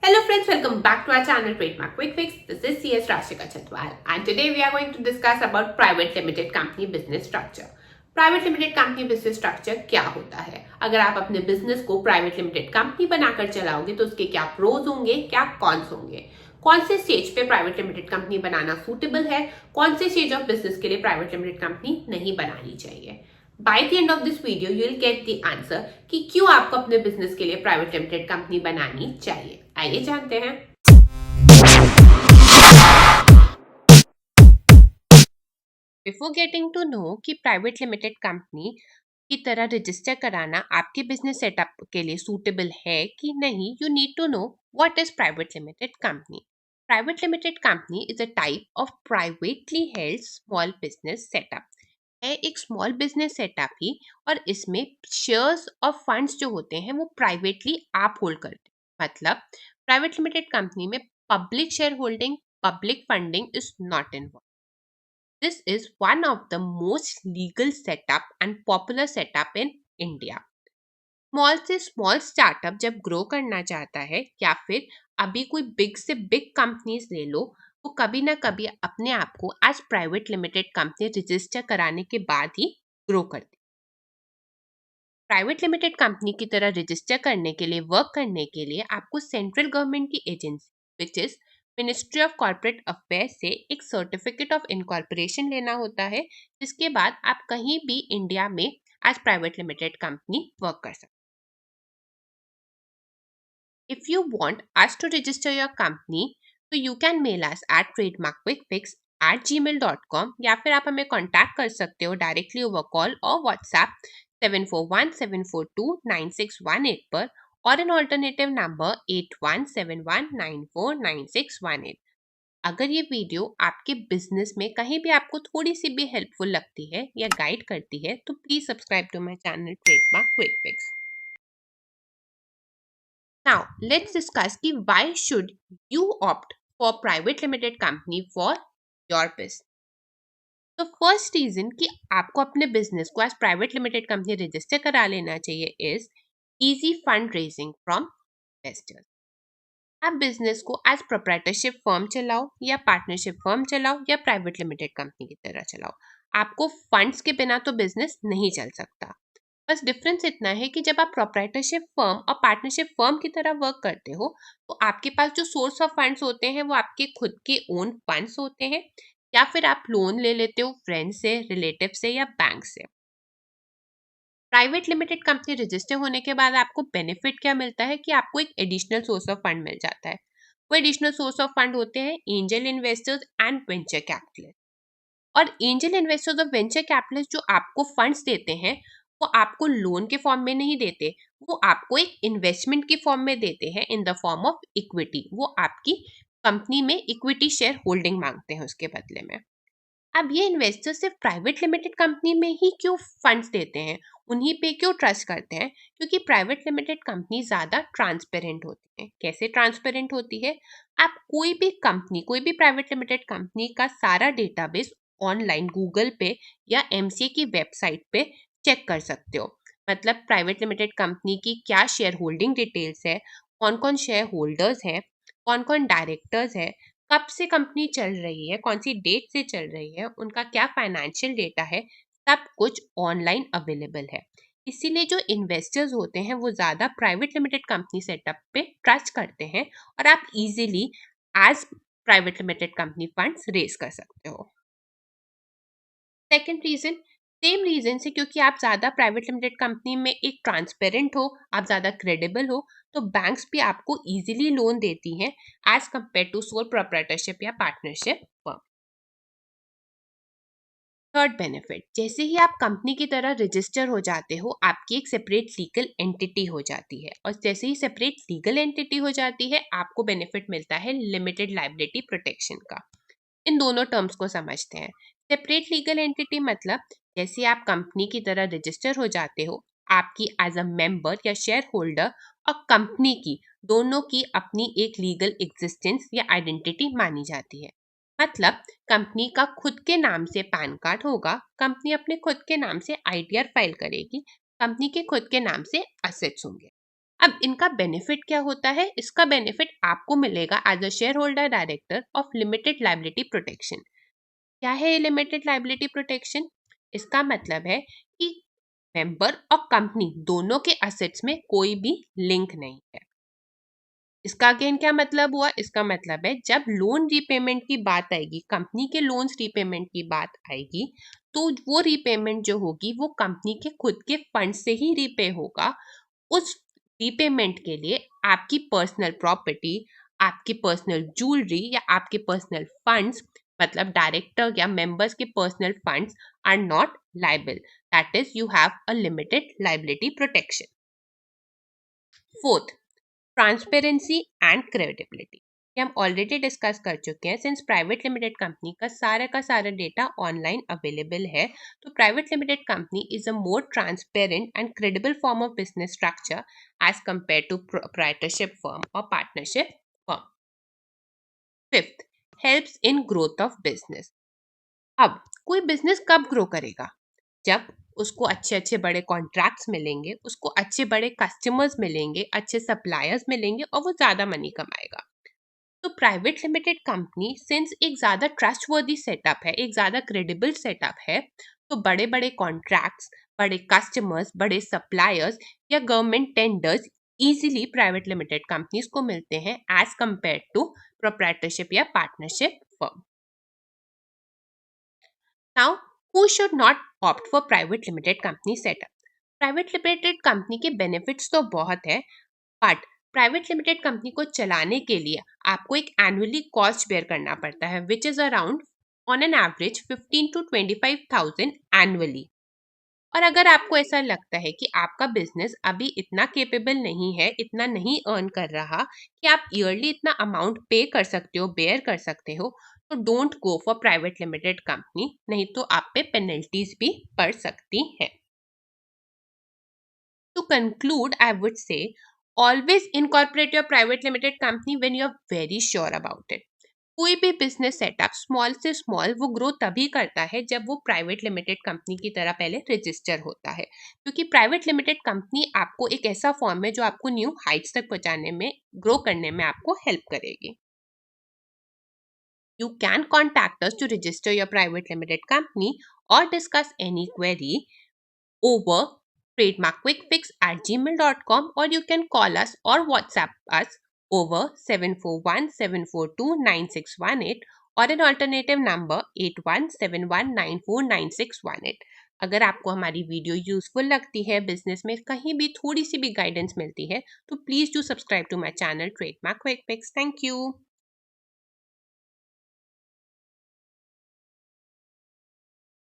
Hello friends, welcome back to our channel Trademark Quick Fix. This is CS Rashika Chatwal and today we are going to discuss about private limited company business structure. Private limited company business structure क्या होता है? अगर आप अपने business को private limited company बनाकर चलाओगे तो उसके क्या प्रोज होंगे, क्या कॉन्स होंगे, कौन से स्टेज पे प्राइवेट लिमिटेड कंपनी बनाना सूटेबल है, कौन से स्टेज ऑफ बिजनेस के लिए प्राइवेट लिमिटेड कंपनी नहीं बनानी चाहिए. By the end of this video you will get the answer कि क्यों आपको अपने बिजनेस के लिए प्राइवेट लिमिटेड कंपनी बनानी चाहिए. आइए जानते हैं. बिफोर गेटिंग टू नो कि प्राइवेट लिमिटेड कंपनी की तरह रजिस्टर कराना आपके बिजनेस सेटअप के लिए सूटेबल है कि नहीं, you need to know what is private limited company. Private limited company is a type of privately held small business setup. है एक स्मॉल बिजनेस सेटअप ही, और इसमें शेयर्स और फंड्स जो होते हैं वो प्राइवेटली आप होल्ड करते हैं. मतलब प्राइवेट लिमिटेड कंपनी में public share holding, public funding is not involve. This is one of the most legal setup and popular setup in India. Small से स्मॉल स्टार्टअप जब ग्रो करना चाहता है या फिर अभी कोई बिग से बिग कंपनीज ले लो, वो कभी ना कभी अपने आप को as private limited company register कराने के बाद ही ग्रो करती. प्राइवेट लिमिटेड कंपनी की तरह रजिस्टर करने के लिए, वर्क करने के लिए आपको सेंट्रल गवर्नमेंट की agency which is ministry of corporate affairs से एक सर्टिफिकेट ऑफ इनकॉर्पोरेशन लेना होता है, जिसके बाद आप कहीं भी इंडिया में as private limited company work कर सकते. If you want us to register your company तो you can mail us at trademarkquickfix@gmail.com या फिर आप हमें कांटेक्ट कर सकते हो डायरेक्टली ओवर कॉल और व्हाट्सएप 7417429618 पर, और एन ऑल्टरनेटिव नंबर 8171949618. अगर ये वीडियो आपके बिजनेस में कहीं भी आपको थोड़ी सी भी हेल्पफुल लगती है या गाइड करती है तो please subscribe to my channel Trademark Quick Fix. Now, let's discuss कि why should you opt for private limited company for your business. तो फर्स्ट रीजन कि आपको अपने बिजनेस को as private limited company register करा लेना चाहिए is easy fund raising from investors. आप बिजनेस को एज प्रोप्राइटरशिप फर्म चलाओ या पार्टनरशिप फर्म चलाओ या प्राइवेट लिमिटेड कंपनी की तरह चलाओ, आपको फंड्स के बिना तो बिजनेस नहीं चल सकता. बस डिफरेंस इतना है कि जब आप प्रोप्राइटरशिप फर्म और पार्टनरशिप फर्म की तरह वर्क करते हो तो आपके पास जो सोर्स ऑफ फंड्स होते हैं वो आपके खुद के ओन फंड्स होते हैं, या फिर आप लोन ले लेते हो फ्रेंड से, रिलेटिव से या बैंक से. प्राइवेट लिमिटेड कंपनी रजिस्टर होने के बाद आपको बेनिफिट क्या मिलता है कि आपको एक एडिशनल सोर्स ऑफ फंड मिल जाता है. वो एडिशनल सोर्स ऑफ फंड होते हैं angel investors and venture capitalist. और एंजल इन्वेस्टर्स और वेंचर कैपिटलिस्ट जो आपको फंड्स देते हैं वो आपको लोन के फॉर्म में नहीं देते, वो आपको एक इन्वेस्टमेंट की फॉर्म में देते हैं in the form of equity. वो आपकी कंपनी में इक्विटी शेयर होल्डिंग मांगते हैं उसके बदले में. अब ये इन्वेस्टर सिर्फ प्राइवेट लिमिटेड कंपनी में ही क्यों फंड्स देते हैं, उन्हीं पे क्यों ट्रस्ट करते हैं? क्योंकि प्राइवेट लिमिटेड कंपनी ज्यादा ट्रांसपेरेंट होती है. कैसे ट्रांसपेरेंट होती है? आप कोई भी कंपनी, कोई भी प्राइवेट लिमिटेड कंपनी का सारा डेटाबेस ऑनलाइन गूगल पे या एमसीए की वेबसाइट पे चेक कर सकते हो. मतलब प्राइवेट लिमिटेड कंपनी की क्या शेयर होल्डिंग डिटेल्स है, कौन कौन शेयर होल्डर्स हैं, कौन कौन डायरेक्टर्स है, कब से कंपनी चल रही है, कौन सी डेट से चल रही है, उनका क्या फाइनेंशियल डेटा है, सब कुछ ऑनलाइन अवेलेबल है. इसीलिए जो इन्वेस्टर्स होते हैं वो ज़्यादा प्राइवेट लिमिटेड कंपनी सेटअप पे ट्रस्ट करते हैं और आप easily as private limited company funds raise कर सकते हो. सेकेंड रीजन, सेम रीजन से, क्योंकि आप ज़्यादा प्राइवेट लिमिटेड कंपनी में एक ट्रांसपेरेंट हो, आप ज़्यादा क्रेडिबल हो, तो बैंक्स भी आपको इजीली लोन देती हैं as compare to sole proprietorship या पार्टनरशिप फर्म. थर्ड बेनिफिट, जैसे ही आप कंपनी की तरह रजिस्टर हो जाते हो आपकी एक सेपरेट लीगल एंटिटी हो जाती है, और जैसे ही सेपरेट लीगल एंटिटी हो जाती है आपको बेनिफिट मिलता है लिमिटेड लाइबिलिटी प्रोटेक्शन का. इन दोनों टर्म्स को समझते हैं. सेपरेट लीगल एंटिटी मतलब जैसे आप कंपनी की तरह रजिस्टर हो जाते हो, आपकी एज अ मेंबर या शेयर होल्डर और कंपनी की, दोनों की अपनी एक लीगल एग्जिस्टेंस या आइडेंटिटी मानी जाती है. मतलब कंपनी का खुद के नाम से पैन कार्ड होगा, कंपनी अपने खुद के नाम से आईटीआर फाइल करेगी, कंपनी के खुद के नाम से असेट्स होंगे. अब इनका बेनिफिट क्या होता है? इसका बेनिफिट आपको मिलेगा as a shareholder director of limited liability protection. क्या है ये लिमिटेड लाइबिलिटी प्रोटेक्शन? इसका मतलब है कि मेंबर और कंपनी दोनों के असेट्स में कोई भी लिंक नहीं है। इसका अगेन क्या मतलब हुआ? इसका मतलब है जब लोन रीपेमेंट की बात आएगी, कंपनी के लोन्स रीपेमेंट की बात आएगी, तो वो रीपेमेंट जो होगी वो कंपनी के खुद के फंड से ही रीपे होगा। उस रीपेमेंट के लिए आपकी पर्सनल प्रॉपर्टी, आपकी पर्सनल ज्वेलरी या आपके पर्सनल फंड्स, मतलब डायरेक्टर या मेंबर्स के personal funds are not liable. That is you have a limited liability protection. Fourth, transparency and credibility. ये हम ऑलरेडी डिस्कस कर चुके हैं। सिंस प्राइवेट लिमिटेड कंपनी का सारा डेटा ऑनलाइन अवेलेबल है, तो private limited company is a more transparent and credible form of business structure as compare to proprietorship firm और partnership firm. Fifth, helps in growth of business. अब कोई business कब grow करेगा? जब उसको अच्छे अच्छे बड़े कॉन्ट्रैक्ट्स मिलेंगे, उसको अच्छे बड़े कस्टमर्स मिलेंगे, अच्छे सप्लायर्स मिलेंगे और वो ज़्यादा मनी कमाएगा। तो प्राइवेट लिमिटेड कंपनी सिंस एक ज़्यादा ट्रस्टवर्दी सेटअप है, एक ज़्यादा क्रेडिबल सेटअप है, तो बड़े बड़े कॉन्ट्रैक्ट्स, बड़े कस्टमर्स, बड़े सप्लायर्स या government tenders easily private limited companies को मिलते हैं एज कंपेयर टू प्रोप्राइटरशिप या partnership firm. Now, who should not opt for private limited company setup? Private limited company के बेनिफिट्स तो बहुत है, बट प्राइवेट लिमिटेड कंपनी को चलाने के लिए आपको एक एनुअली कॉस्ट बेयर करना पड़ता है, which is around on an average 15 to 25,000 annually. और अगर आपको ऐसा लगता है कि आपका बिजनेस अभी इतना केपेबल नहीं है, इतना नहीं अर्न कर रहा कि आप ईयरली इतना अमाउंट पे कर सकते हो, बेयर कर सकते हो, तो don't go for private limited company, नहीं तो आप पे पेनल्टीज भी पड़ सकती हैं। To conclude, I would say always incorporate your private limited company when you are very sure about it. कोई भी बिजनेस सेटअप स्मॉल से स्मॉल वो ग्रो तभी करता है जब वो प्राइवेट लिमिटेड कंपनी की तरह पहले रजिस्टर होता है, क्योंकि प्राइवेट लिमिटेड कंपनी आपको एक ऐसा फॉर्म है जो आपको न्यू हाइट्स तक पहुंचाने में, ग्रो करने में आपको हेल्प करेगी। You can contact us to register your private limited company or discuss any query over trademarkquickfix@gmail.com, or you can call us or WhatsApp us over 741-742-9618 or an alternative number 8171949618। अगर आपको हमारी video useful लगती है, business में कहीं भी थोड़ी सी भी गाइडेंस मिलती है, तो please do subscribe to my channel Trademark Quick Fix. Thank you.